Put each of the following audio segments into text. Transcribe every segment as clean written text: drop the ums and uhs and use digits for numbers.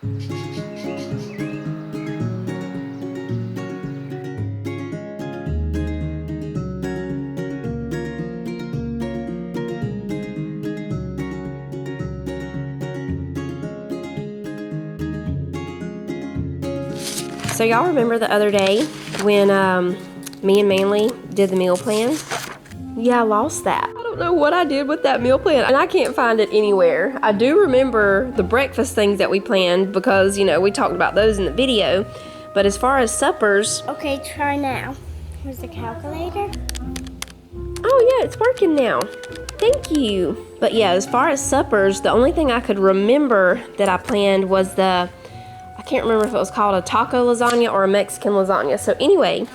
So y'all remember the other day when me and Manly did the meal plan? Yeah, I lost that. I don't know what I did with that meal plan, and I can't find it anywhere. I do remember the breakfast things that we planned because, you know, we talked about those in the video. But as far as suppers... Okay, try now. Here's the calculator. Oh yeah, it's working now. Thank you. But yeah, as far as suppers, the only thing I could remember that I planned was I can't remember if it was called a taco lasagna or a Mexican lasagna. So anyway,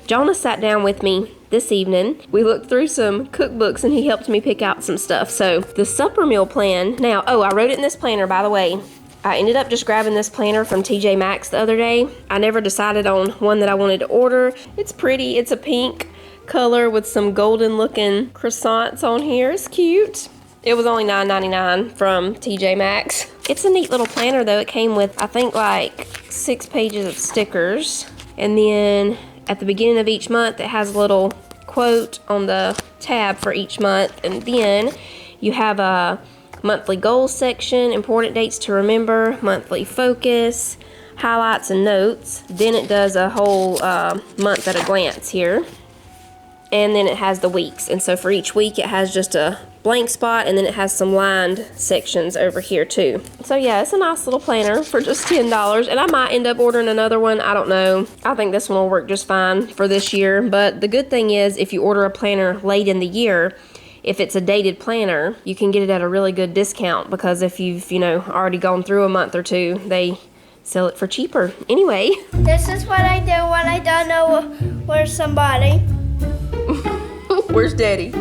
Jonah sat down with me this evening. We looked through some cookbooks and he helped me pick out some stuff. So the supper meal plan, now, oh, I wrote it in this planner, by the way. I ended up just grabbing this planner from TJ Maxx the other day. I never decided on one that I wanted to order. It's pretty, it's a pink color with some golden looking croissants on here. It's cute. It was only $9.99 from TJ Maxx. It's a neat little planner though. It came with, I think, like 6 pages of stickers. And then at the beginning of each month, it has a little quote on the tab for each month. And then you have a monthly goals section, important dates to remember, monthly focus, highlights and notes. Then it does a whole month at a glance here. And then it has the weeks. And so for each week, it has just a blank spot, and then it has some lined sections over here too. So yeah, it's a nice little planner for just $10, and I might end up ordering another one. I don't know. I think this one will work just fine for this year. But the good thing is, if you order a planner late in the year, if it's a dated planner, you can get it at a really good discount, because if you've, you know, already gone through a month or two, they sell it for cheaper. Anyway. This is what I do when I don't know where's somebody. Where's Daddy?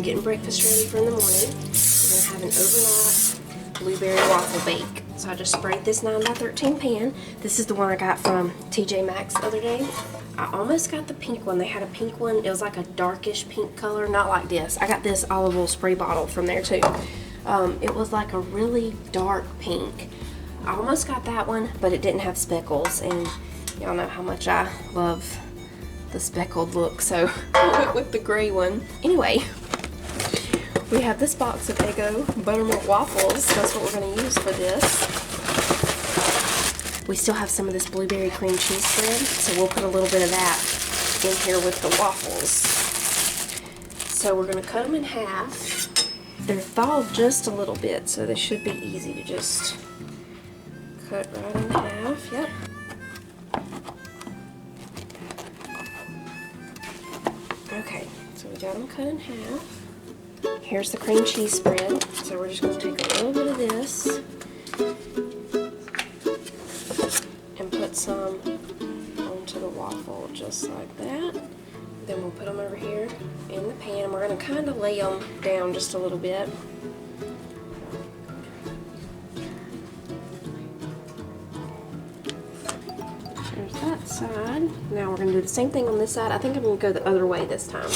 Getting breakfast ready for in the morning. We're gonna have an overnight blueberry waffle bake. So I just sprayed this 9x13 pan. This is the one I got from TJ Maxx the other day. I almost got the pink one. They had a pink one. It was like a darkish pink color, not like this. I got this olive oil spray bottle from there too. It was like a really dark pink. I almost got that one, but it didn't have speckles, and y'all know how much I love the speckled look, so I went with the gray one. Anyway, we have this box of Eggo buttermilk waffles. That's what we're going to use for this. We still have some of this blueberry cream cheese spread, so we'll put a little bit of that in here with the waffles. So we're going to cut them in half. They're thawed just a little bit, so they should be easy to just cut right in half. Yep. Okay, so we got them cut in half. Here's the cream cheese spread. So we're just going to take a little bit of this and put some onto the waffle just like that. Then we'll put them over here in the pan. We're going to kind of lay them down just a little bit. There's that side. Now we're gonna do the same thing on this side. I think I'm gonna go the other way this time.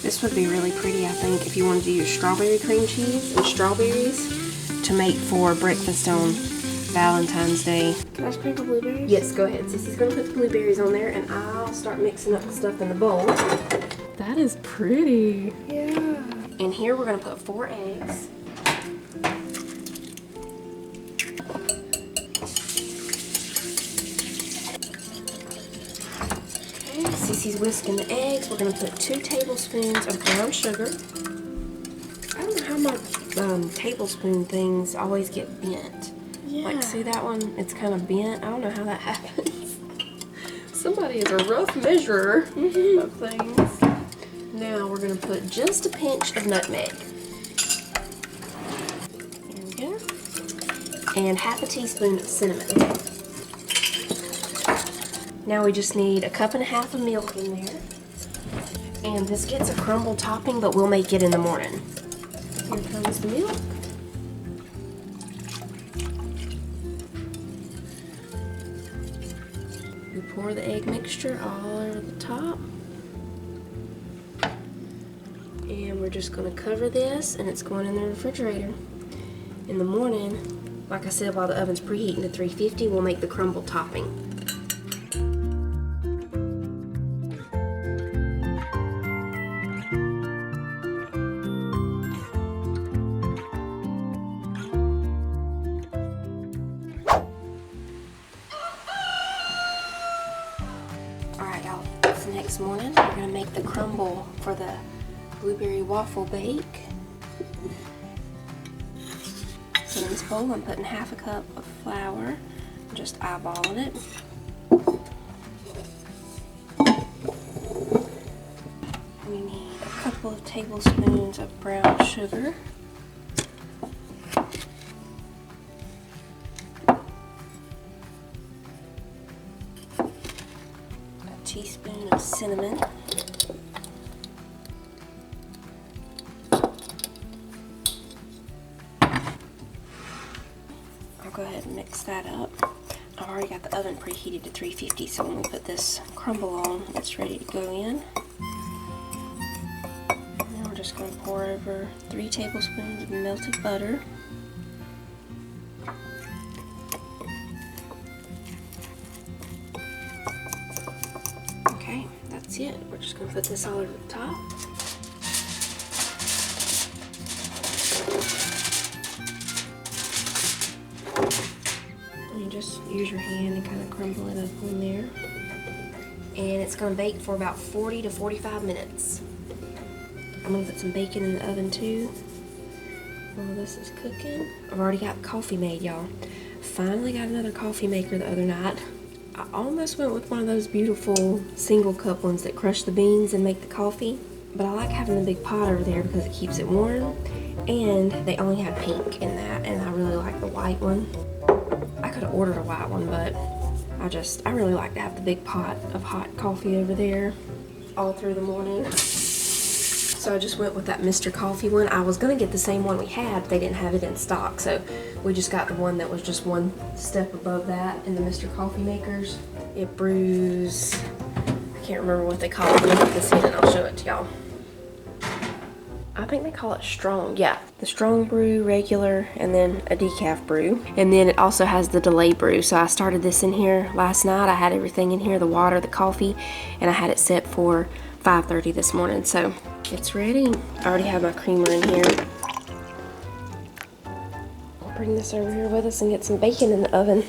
This would be really pretty, I think, if you wanted to use strawberry cream cheese and strawberries to make for breakfast on Valentine's Day. Can I sprinkle blueberries? Yes, go ahead. Sissy's gonna put the blueberries on there, and I'll start mixing up the stuff in the bowl. That is pretty. Yeah. And here we're gonna put 4 eggs. Sissy's whisking the eggs. We're going to put 2 tablespoons of brown sugar. I don't know how my tablespoon things always get bent. Yeah. Like, see that one? It's kind of bent. I don't know how that happens. Somebody is a rough measurer of things. Now we're going to put just a pinch of nutmeg. There we go. And half a teaspoon of cinnamon. Now we just need a 1.5 cups of milk in there. And this gets a crumble topping, but we'll make it in the morning. Here comes the milk. We pour the egg mixture all over the top. And we're just going to cover this, and it's going in the refrigerator. In the morning, like I said, while the oven's preheating to 350, we'll make the crumble topping. Alright y'all, it's the next morning. We're going to make the crumble for the blueberry waffle bake. So in this bowl I'm putting 1/2 cup of flour, just eyeballing it. We need a couple of tablespoons of brown sugar. Teaspoon of cinnamon, I'll go ahead and mix that up. I've already got the oven preheated to 350, so when we put this crumble on, it's ready to go in. And then we're just going to pour over 3 tablespoons of melted butter. That's it. We're just going to put this all over the top. And you just use your hand and kind of crumble it up on there. And it's going to bake for about 40 to 45 minutes. I'm going to put some bacon in the oven too while this is cooking. I've already got coffee made, y'all. Finally got another coffee maker the other night. I almost went with one of those beautiful single cup ones that crush the beans and make the coffee, but I like having the big pot over there because it keeps it warm, and they only had pink in that, and I really like the white one. I could have ordered a white one, but I really like to have the big pot of hot coffee over there all through the morning. So I just went with that Mr. Coffee one. I was gonna get the same one we had, but they didn't have it in stock, so we just got the one that was just one step above that in the Mr. Coffee makers. It brews, I can't remember what they call it. Let me put this in and I'll show it to y'all. I think they call it strong. Yeah, the strong brew, regular, and then a decaf brew. And then it also has the delay brew. So I started this in here last night. I had everything in here, the water, the coffee, and I had it set for 5:30 this morning. So it's ready. I already have my creamer in here. I'll bring this over here with us and get some bacon in the oven.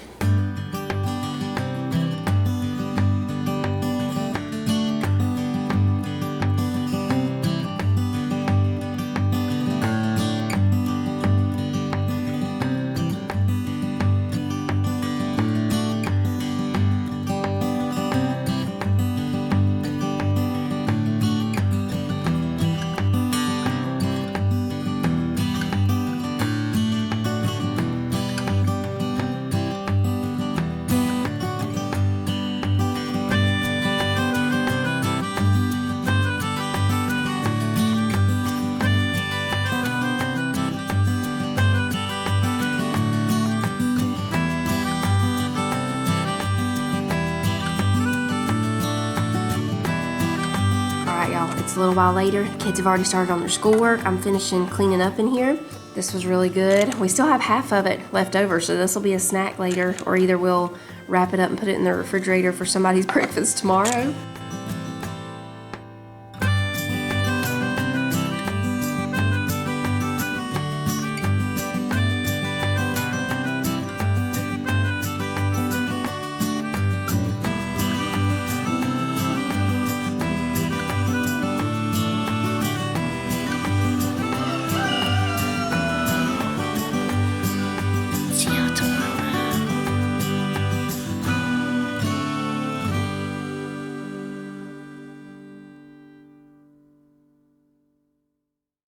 little while later. The kids have already started on their schoolwork. I'm finishing cleaning up in here. This was really good. We still have half of it left over, so this will be a snack later, or either we'll wrap it up and put it in the refrigerator for somebody's breakfast tomorrow.